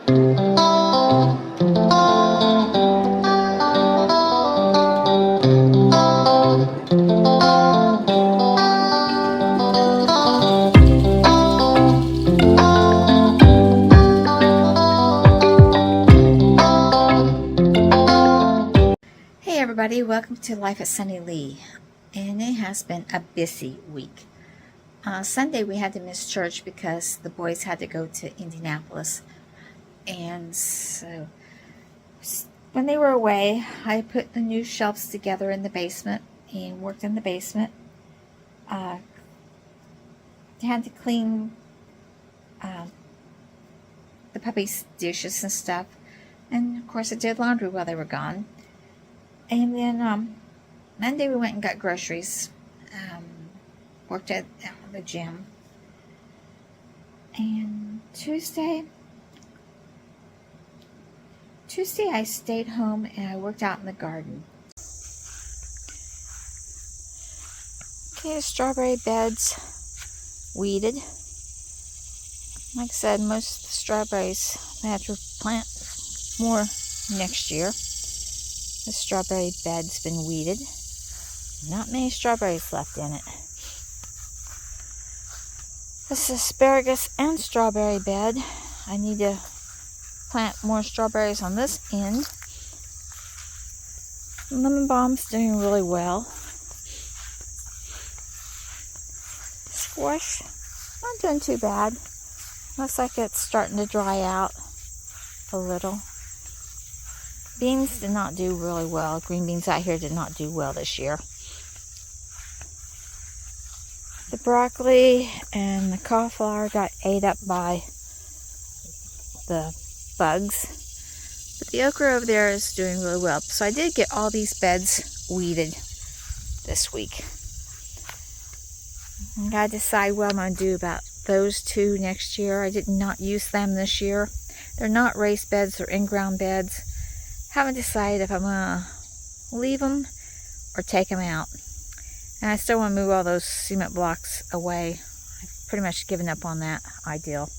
Hey everybody, welcome to Life at Sunny Lea, and it has been a busy week. Sunday we had to miss church because the boys had to go to Indianapolis, and so when they were away, I put the new shelves together in the basement and worked in the basement. Had to clean the puppies' dishes and stuff, and of course I did laundry while they were gone. And then Monday we went and got groceries, worked at the gym, and Tuesday I stayed home and I worked out in the garden. Okay, the strawberry beds weeded. Like I said, most of the strawberries I have to plant more next year. The strawberry bed's been weeded. Not many strawberries left in it. This asparagus and strawberry bed. I need to plant more strawberries on this end. Lemon balm's doing really well. Squash, not doing too bad. Looks like it's starting to dry out a little. Beans did not do really well. Green beans out here did not do well this year. The broccoli and the cauliflower got ate up by the bugs. But the okra over there is doing really well. So I did get all these beds weeded this week. I gotta decide what I'm going to do about those two next year. I did not use them this year. They're not raised beds, they're in-ground beds. Haven't decided if I'm going to leave them or take them out. And I still want to move all those cement blocks away. I've pretty much given up on that ideal.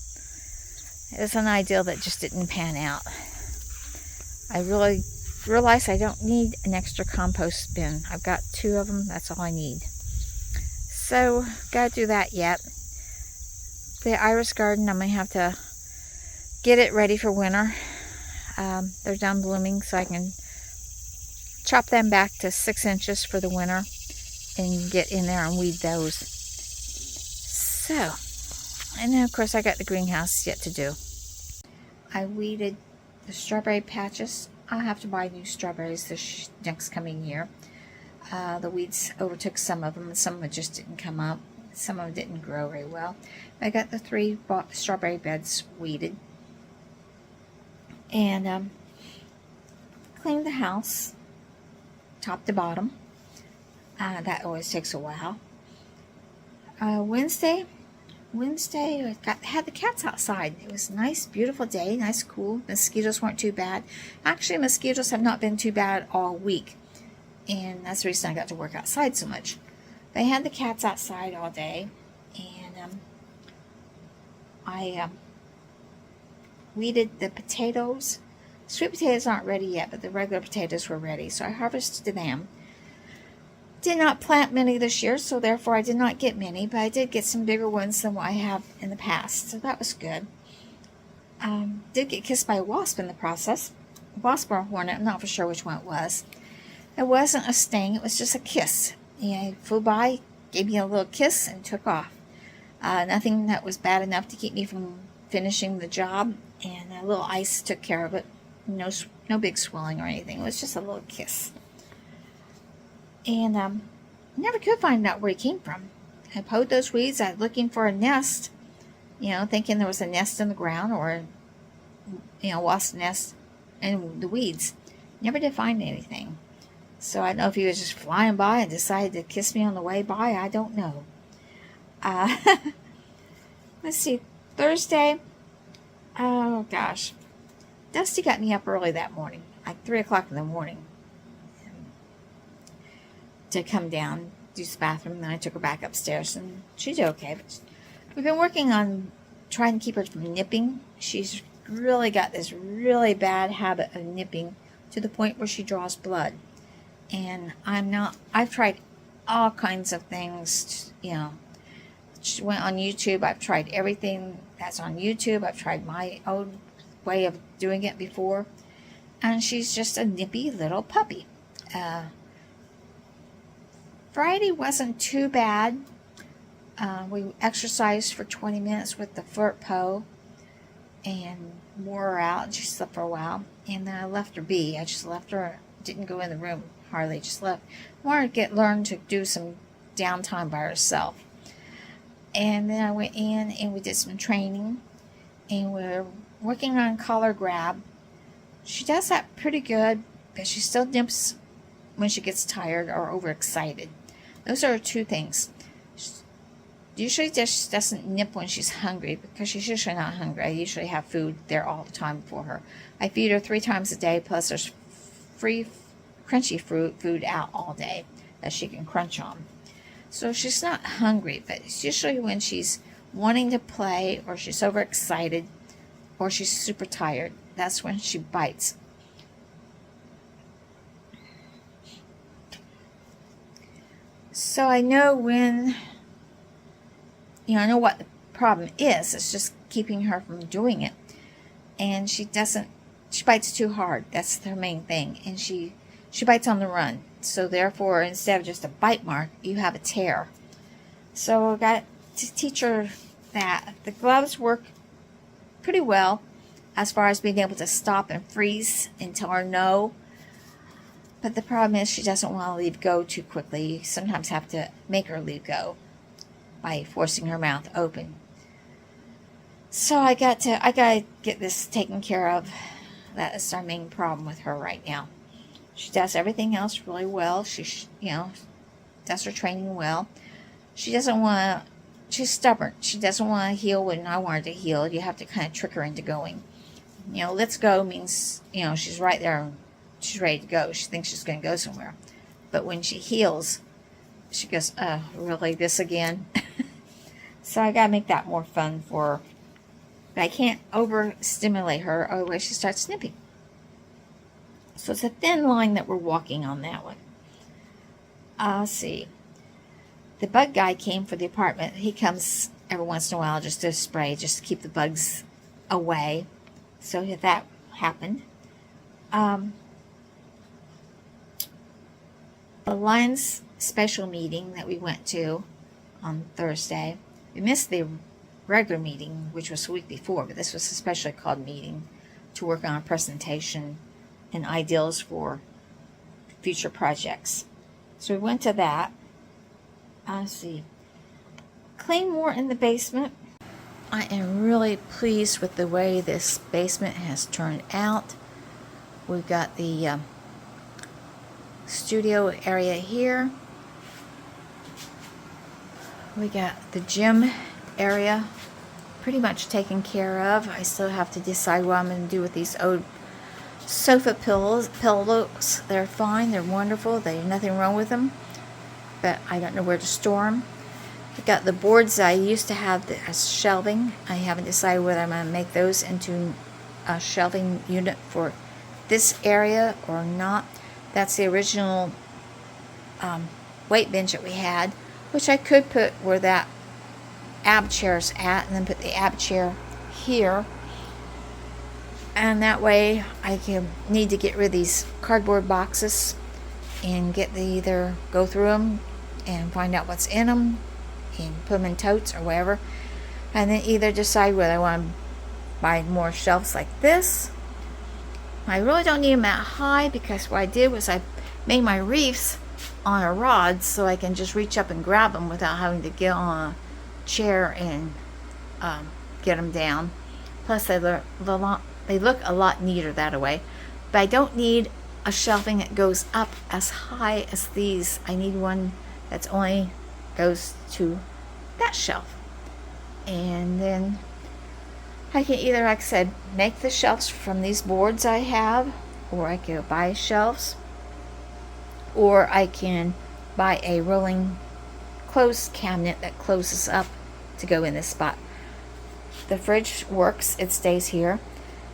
It was an ideal that just didn't pan out. I really realized I don't need an extra compost bin. I've got 2 of them. That's all I need. So, got to do that yet. The iris garden, I'm going to have to get it ready for winter. They're done blooming, so I can chop them back to 6 inches for the winter and get in there and weed those. So, and then of course I got the greenhouse yet to do. I weeded the strawberry patches. I'll have to buy new strawberries this next coming year. The weeds overtook some of them, and some of them just didn't come up. Some of them didn't grow very well. I got the 3 strawberry beds weeded. And cleaned the house, top to bottom. That always takes a while. Wednesday, had the cats outside. It was a nice, beautiful day, nice, cool. Mosquitoes weren't too bad. Actually, mosquitoes have not been too bad all week, and that's the reason I got to work outside so much. They had the cats outside all day, and I weeded the potatoes. Sweet potatoes aren't ready yet, but the regular potatoes were ready, so I harvested them. Did not plant many this year, so therefore I did not get many, but I did get some bigger ones than what I have in the past, so that was good. Did get kissed by a wasp in the process. Wasp or a hornet, I'm not for sure which one it was. It wasn't a sting, it was just a kiss. He flew by, gave me a little kiss, and took off. Nothing that was bad enough to keep me from finishing the job, and a little ice took care of it. No big swelling or anything. It was just a little kiss. And never could find out where he came from. I pulled those weeds. I was looking for a nest, thinking there was a nest in the ground or, wasp nest in the weeds. Never did find anything. So I don't know if he was just flying by and decided to kiss me on the way by. I don't know. Let's see. Thursday. Oh, gosh. Dusty got me up early that morning, like 3 o'clock in the morning, to come down, use the bathroom. Then I took her back upstairs, and she's okay. But we've been working on trying to keep her from nipping. She's really got this really bad habit of nipping to the point where she draws blood. And I've tried all kinds of things, you know. She went on YouTube. I've tried everything that's on YouTube. I've tried my own way of doing it before. And she's just a nippy little puppy. Friday wasn't too bad. We exercised for 20 minutes with the flirt po and wore her out. She slept for a while. And then I left her be. I just left her, didn't go in the room hardly, just left. Wanted to learn to do some downtime by herself. And then I went in and we did some training. And we're working on collar grab. She does that pretty good, but she still nips when she gets tired or overexcited. Those are two things. Usually just doesn't nip when she's hungry, because she's usually not hungry. I usually have food there all the time for her. I feed her 3 times a day, plus there's free crunchy food out all day that she can crunch on. So she's not hungry, but it's usually when she's wanting to play, or she's overexcited, or she's super tired. That's when she bites. So I know when, I know what the problem is. It's just keeping her from doing it. And she bites too hard. That's her main thing. And she bites on the run. So therefore, instead of just a bite mark, you have a tear. So I got to teach her that. The gloves work pretty well as far as being able to stop and freeze and tell her no. But the problem is she doesn't want to leave go too quickly. You sometimes have to make her leave go by forcing her mouth open. So I got to get this taken care of. That is our main problem with her right now. She does everything else really well. She does her training well. She doesn't want to, she's stubborn. She doesn't want to heel when I want her to heel. You have to kind of trick her into going. Let's go means, she's right there. She's ready to go. She thinks she's going to go somewhere. But when she heels, she goes, really, this again? So I got to make that more fun for her. But I can't overstimulate her, otherwise she starts snipping. So it's a thin line that we're walking on that one. Let's see. The bug guy came for the apartment. He comes every once in a while just to spray, just to keep the bugs away. So that happened. The Lions special meeting that we went to on Thursday. We missed the regular meeting, which was the week before, but this was a specially called meeting to work on a presentation and ideals for future projects. So we went to that. Let's see. Clean more in the basement. I am really pleased with the way this basement has turned out. We've got the studio area here. We got the gym area pretty much taken care of. I still have to decide what I'm going to do with these old sofa pillows. They're fine. They're wonderful. There's nothing wrong with them. But I don't know where to store them. I got the boards I used to have as shelving. I haven't decided whether I'm going to make those into a shelving unit for this area or not. That's the original weight bench that we had, which I could put where that ab chair's at, and then put the ab chair here. And that way I can need to get rid of these cardboard boxes and either go through them and find out what's in them and put them in totes or whatever, and then either decide whether I want to buy more shelves like this. I really don't need them that high, because what I did was I made my reefs on a rod so I can just reach up and grab them without having to get on a chair and get them down. Plus they look a lot neater that way. But I don't need a shelving that goes up as high as these. I need one that's only goes to that shelf. And then I can either, like I said, make the shelves from these boards I have, or I can buy shelves, or I can buy a rolling closed cabinet that closes up to go in this spot. The fridge works. It stays here.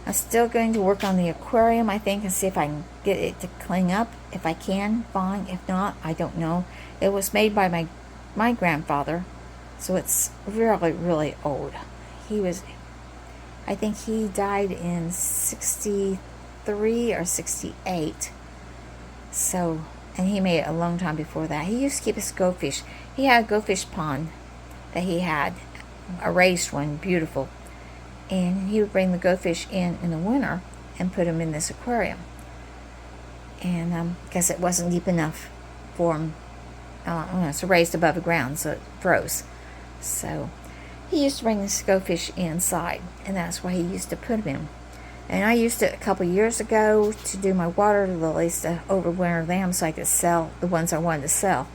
I'm still going to work on the aquarium, I think, and see if I can get it to clean up. If I can, fine. If not, I don't know. It was made by my grandfather, so it's really, really old. I think he died in 63 or 68. So, and he made it a long time before that. He used to keep his goldfish. He had a goldfish pond that he had, a raised one, beautiful. And he would bring the goldfish in the winter and put them in this aquarium. And because it wasn't deep enough for him, it's raised above the ground, so it froze. So he used to bring this goldfish inside, and that's why he used to put them in. And I used it a couple years ago to do my water lilies to overwinter them so I could sell the ones I wanted to sell.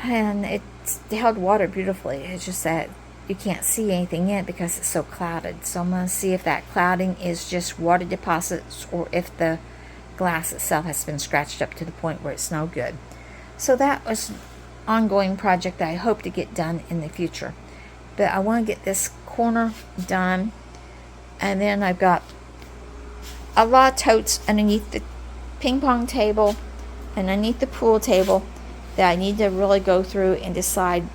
And it held water beautifully. It's just that you can't see anything in it because it's so clouded. So I'm going to see if that clouding is just water deposits or if the glass itself has been scratched up to the point where it's no good. So that was an ongoing project that I hope to get done in the future. But I want to get this corner done. And then I've got a lot of totes underneath the ping pong table and underneath the pool table that I need to really go through and decide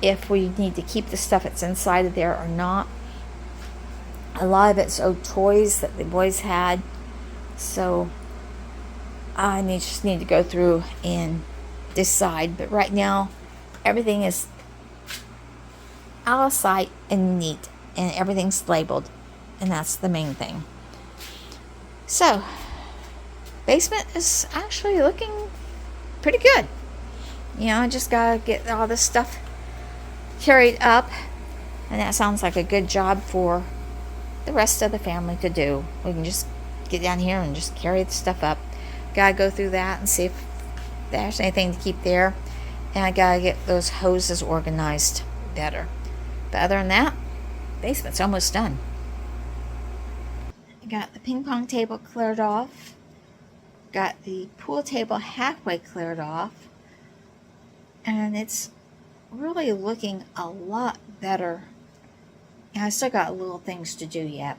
if we need to keep the stuff that's inside of there or not. A lot of it's old toys that the boys had, so I just need to go through and decide. But right now everything is out of sight and neat, and everything's labeled, and that's the main thing. So basement is actually looking pretty good. I just gotta get all this stuff carried up, and that sounds like a good job for the rest of the family to do. We can just get down here and just carry the stuff up. Gotta go through that and see if there's anything to keep there, and I gotta get those hoses organized better. But other than that, basement's almost done. I got the ping pong table cleared off, got the pool table halfway cleared off, and it's really looking a lot better. And I still got little things to do yet.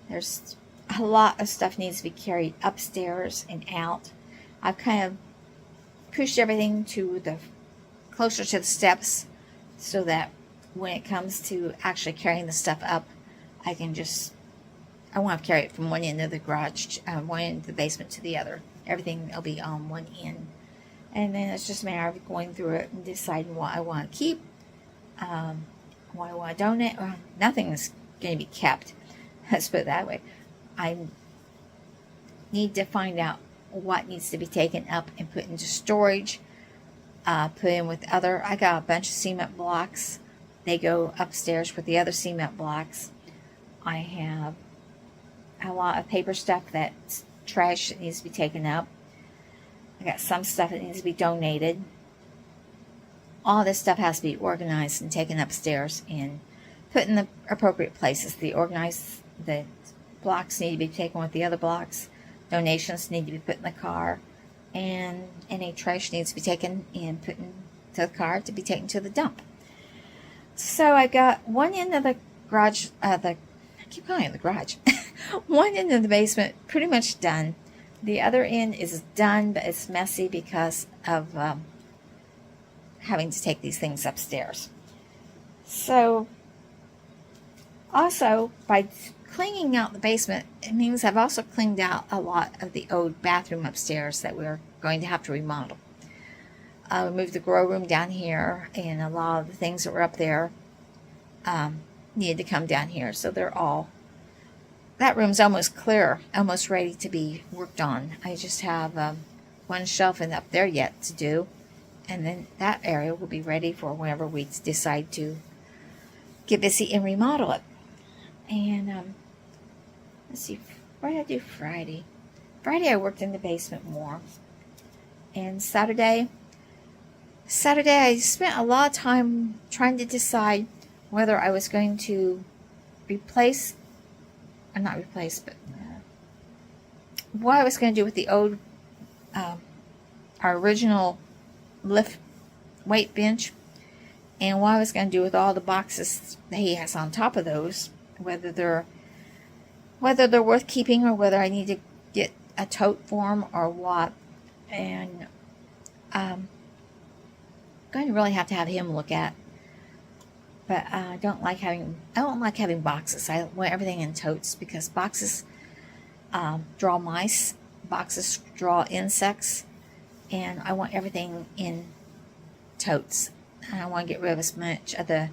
There's a lot of stuff needs to be carried upstairs and out. I've kind of pushed everything to the closer to the steps so that when it comes to actually carrying the stuff up, I won't have to carry it from one end of the garage, one end of the basement to the other. Everything will be on one end. And then it's just a matter of going through it and deciding what I want to keep, what I want to donate. Well, nothing is going to be kept. Let's put it that way. I need to find out what needs to be taken up and put into storage, put in with I got a bunch of cement blocks. They go upstairs with the other cement blocks. I have a lot of paper stuff that's trash that needs to be taken up. I got some stuff that needs to be donated. All this stuff has to be organized and taken upstairs and put in the appropriate places. The blocks need to be taken with the other blocks. Donations need to be put in the car. And any trash needs to be taken and put into the car to be taken to the dump. So I got one end of the garage, I keep calling it the garage. One end of the basement pretty much done. The other end is done, but it's messy because of having to take these things upstairs. So, also, by cleaning out the basement, it means I've also cleaned out a lot of the old bathroom upstairs that we're going to have to remodel. We moved the grow room down here, and a lot of the things that were up there needed to come down here. So that room's almost clear, almost ready to be worked on. I just have one shelf up there yet to do, and then that area will be ready for whenever we decide to get busy and remodel it. And let's see, what did I do Friday? Friday I worked in the basement more, and Saturday I spent a lot of time trying to decide whether I was going to what I was going to do with the old, our original lift weight bench, and what I was going to do with all the boxes that he has on top of those, whether they're whether they're worth keeping or whether I need to get a tote for them or what. And I'm going to really have to have him look at. But I don't like having boxes. I want everything in totes because boxes draw mice, boxes draw insects, and I want everything in totes. And I want to get rid of as much of the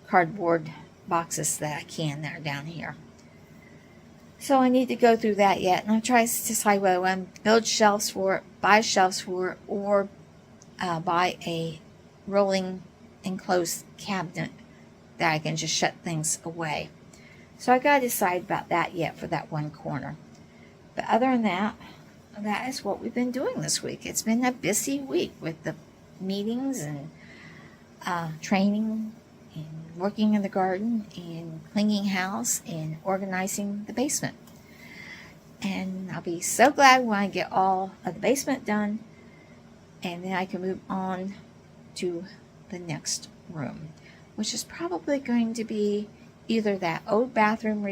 cardboard boxes that I can that are down here. So I need to go through that yet, and I'm trying to decide whether I want to build shelves for it, buy shelves for it, or buy a rolling enclosed cabinet that I can just shut things away. So I gotta decide about that yet for that one corner. But other than that, that is what we've been doing this week. It's been a busy week with the meetings and training and working in the garden and cleaning house and organizing the basement. And I'll be so glad when I get all of the basement done, and then I can move on to the next room, which is probably going to be either that old bathroom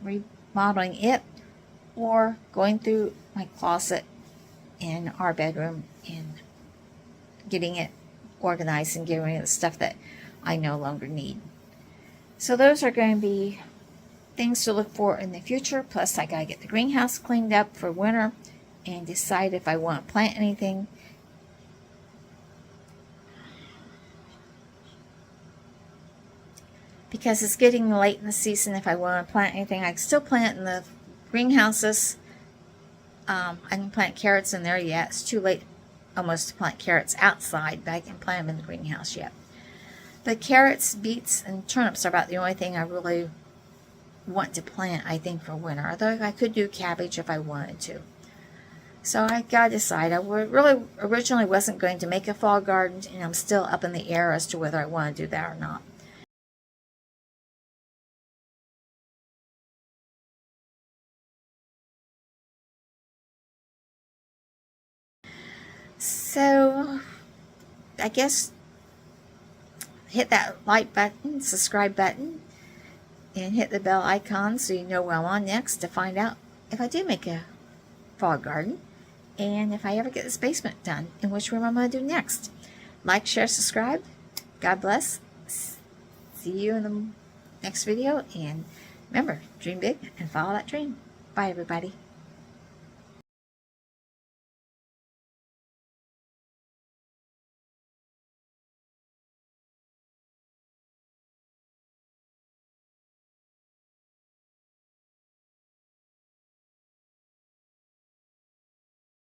remodeling it, or going through my closet in our bedroom and getting it organized and getting rid of the stuff that I no longer need. So those are going to be things to look for in the future. Plus I got to get the greenhouse cleaned up for winter and decide if I want to plant anything. Because it's getting late in the season. If I want to plant anything, I can still plant in the greenhouses. I can plant carrots in there yet. It's too late almost to plant carrots outside, but I can plant them in the greenhouse yet. But carrots, beets, and turnips are about the only thing I really want to plant, I think, for winter. Although I could do cabbage if I wanted to. So I got to decide. I really originally wasn't going to make a fall garden, and I'm still up in the air as to whether I want to do that or not. So, I guess hit that like button, subscribe button, and hit the bell icon so you know where I'm on next to find out if I do make a fall garden and if I ever get this basement done and which room I'm going to do next. Like, share, subscribe. God bless. See you in the next video, and remember, dream big and follow that dream. Bye, everybody.